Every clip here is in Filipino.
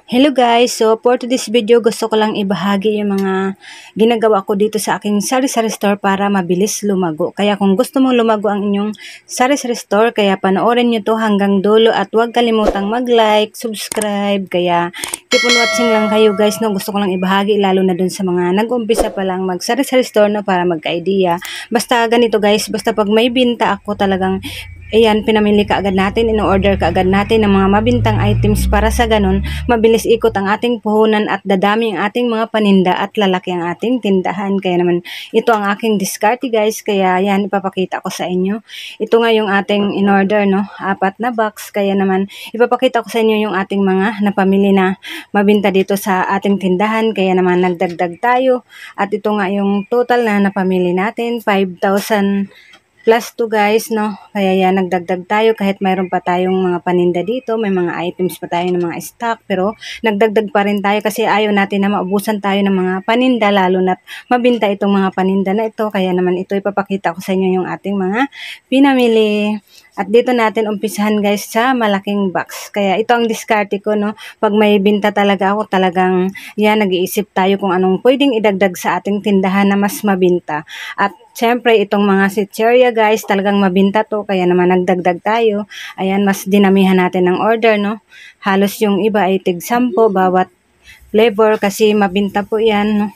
Hello guys! So for today's video, gusto ko lang ibahagi yung mga ginagawa ko dito sa aking sari-sari store para mabilis lumago. Kaya kung gusto mong lumago ang inyong sari-sari store, kaya panoorin nyo to hanggang dulo at huwag kalimutang mag-like, subscribe. Kaya keep on watching lang kayo guys, no? Gusto ko lang ibahagi lalo na dun sa mga nag-umpisa pa lang mag sari-sari store, no? Para magka-idea. Basta ganito guys, basta pag may binta ako talagang ayan, pinamili ka agad natin, in-order ka agad natin ng mga mabintang items para sa ganun, mabilis ikot ang ating puhunan at dadami ang ating mga paninda at lalaki ang ating tindahan. Kaya naman, ito ang aking diskarte guys, kaya yan, ipapakita ko sa inyo. Ito nga yung ating in-order, no? 4 na box, kaya naman, ipapakita ko sa inyo yung ating mga napamili na mabinta dito sa ating tindahan, kaya naman nagdagdag tayo. At ito nga yung total na napamili natin, 5,000 plus 2 guys, no? Kaya yan, nagdagdag tayo kahit mayroon pa tayong mga paninda dito, may mga items pa tayo ng mga stock, pero nagdagdag pa rin tayo kasi ayaw natin na maubusan tayo ng mga paninda, lalo na't mabinta itong mga paninda na ito. Kaya naman ito ipapakita ko sa inyo yung ating mga pinamili. At dito natin umpisahan guys sa malaking box. Kaya ito ang diskarte ko, no? Pag may binta talaga ako, talagang yan, nag-iisip tayo kung anong pwedeng idagdag sa ating tindahan na mas mabinta. At syempre, itong mga sitcheria guys, talagang mabinta to, kaya naman nagdagdag tayo. Ayan, mas dinamihan natin ng order, no? Halos yung iba ay tig 10 bawat flavor kasi mabinta po yan, no?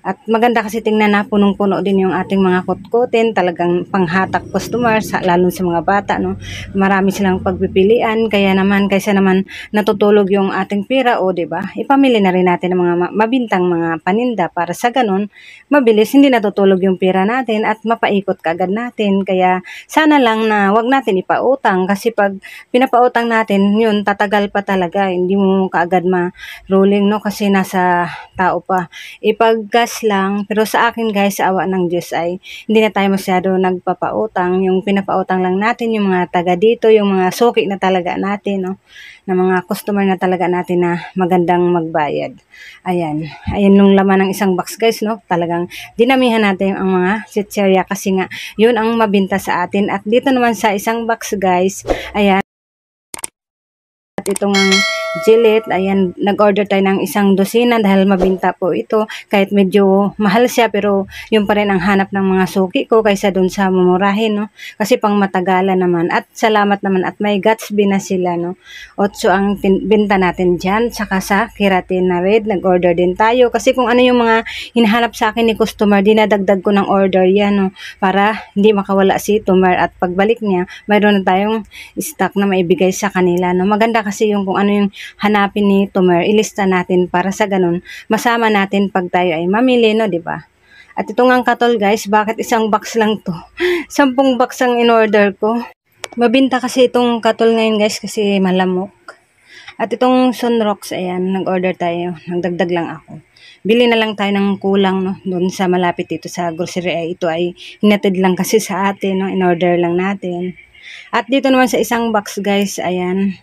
At maganda kasi tingnan na punong-puno din yung ating mga kutkutin, talagang panghatak customer, lalo sa mga bata, no? Marami silang pagpipilian, kaya naman, kaysa naman natutulog yung ating pira, o diba? Ipamili na rin natin ng mga mabintang mga paninda para sa ganun, mabilis, hindi natutulog yung pira natin at mapaikot kaagad natin. Kaya sana lang na wag natin ipautang kasi pag pinapautang natin, yun, tatagal pa talaga. Hindi mo kaagad ma-rolling, no? Kasi nasa tao pa. Ipaggas lang, pero sa akin guys, sa awa ng Diyos ay hindi na tayo masyado nagpapautang. Yung pinapautang lang natin, yung mga taga dito, yung mga suki na talaga natin, no? Na mga customer na talaga natin na magandang magbayad. Ayan. Ayan yung laman ng isang box guys, no? Talagang dinamihan natin ang mga sitcheria kasi nga yun ang mabinta sa atin. At dito naman sa isang box guys, ayan. At itong Gillette, ayan, nag-order tayo ng 1 dosina dahil mabinta po ito. Kahit medyo mahal siya, pero yun pa rin ang hanap ng mga suki ko kaysa dun sa mumurahin, no? Kasi pang matagalan naman. At salamat naman at may Gatsby na sila, no? 8 ang binta natin dyan. Saka sa keratin na red, nag-order din tayo. Kasi kung ano yung mga hinahanap sa akin ni customer, dinadagdag ko ng order yan, no? Para hindi makawala si Tumar at pagbalik niya, mayroon na tayong stock na maibigay sa kanila, no? Maganda kasi yung kung ano yung hanapin ni Tomer, ilista natin para sa ganun, masama natin pag tayo ay mamili, no, di ba? At ito nga katol guys, bakit isang box lang to? 10 box ang in-order ko. Mabinta kasi itong katol ngayon guys kasi malamok. At itong Sunrocks, ayan, nag-order tayo, nagdagdag lang ako. Bili na lang tayo ng kulang, no, doon sa malapit dito sa grocery. Ay, ito ay hinatid lang kasi sa atin, no, in-order lang natin. At dito naman sa isang box guys, ayan,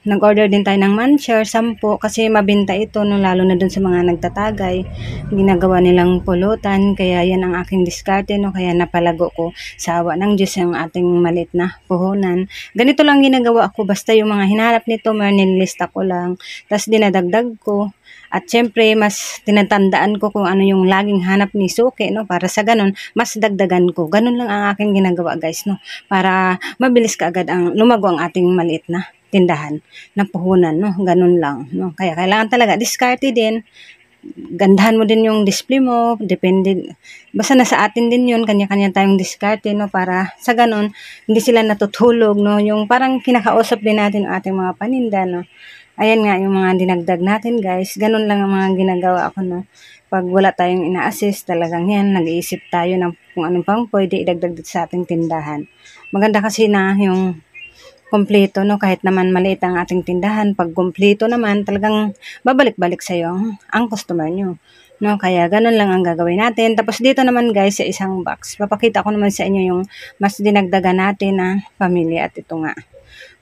nag-order din tayo ng Muncher, 10 kasi mabinta ito, no, lalo na dun sa mga nagtatagay, ginagawa nilang pulutan. Kaya yan ang aking diskarte, no, kaya napalago ko sa awa ng Diyos yung ating malit na puhunan. Ganito lang ginagawa ko, basta yung mga hinahanap nito, nilista ko lang, tas dinadagdag ko. At syempre, mas tinatandaan ko kung ano yung laging hanap ni suki, no, para sa ganun, mas dagdagan ko. Ganun lang ang aking ginagawa guys, no, para mabilis kaagad ang lumago ang ating maliit na tindahan na puhunan, no, ganun lang, no. Kaya kailangan talaga diskarte din, gandahan mo din yung display mo, depende, basta nasa atin din yun, kanya-kanya tayong diskarte, no, para sa ganun hindi sila natutulog, no, yung parang kinakausap din natin ang ating mga paninda, no. Ayan nga yung mga dinagdag natin guys, ganun lang ang mga ginagawa ko, no. Pag wala tayong ina-assist, talagang yan, nag-iisip tayo ng kung anong pang pwede idagdag sa ating tindahan. Maganda kasi na yung kompleto, no, kahit naman maliit ang ating tindahan, pag kompleto naman, talagang babalik-balik sa iyo ang customer nyo, no. Kaya ganun lang ang gagawin natin. Tapos dito naman guys, sa isang box, papakita ko naman sa inyo yung mas dinagdagan natin na pamilya. At ito nga,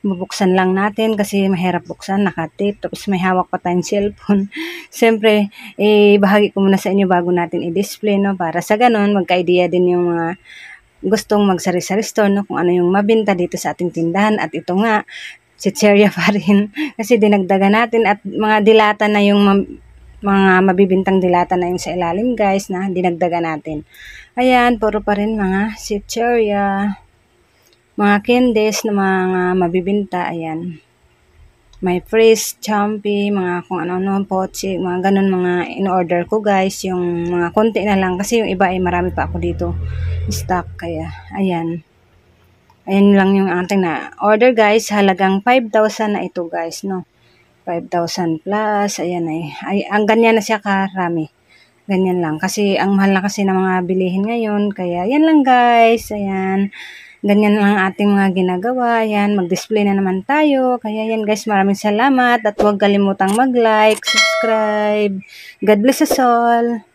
bubuksan lang natin kasi mahirap buksan, nakatip, tapos may hawak pa tayong cellphone. Siyempre, bahagi ko muna sa inyo bago natin i-display, no, para sa ganun, magka-idea din yung mga gustong mag-sari-sari store, no, kung ano yung mabinta dito sa ating tindahan. At ito nga, chicherya pa rin. Kasi dinagdagan natin at mga dilata na yung mga mabibintang dilata na yung sa ilalim guys na dinagdagan natin. Ayan, puro pa rin mga chicherya, mga candies na mga mabibinta. Ayan. May freeze, champi, mga kung ano-ano, pochi, mga ganun mga in-order ko guys. Yung mga konti na lang kasi yung iba ay marami pa ako dito stock. Kaya, ayan. Ayan lang yung ating na order guys. Halagang 5,000 na ito guys, no? 5,000 plus. Ayan ay ang ganyan na siya karami. Ganyan lang. Kasi ang mahal na kasi ng mga bilihin ngayon. Kaya yan lang guys. Ayan. Ganyan lang ating mga ginagawa. Ayan. Mag-display na naman tayo. Kaya yan guys. Maraming salamat. At huwag kalimutang mag-like, subscribe. God bless us all.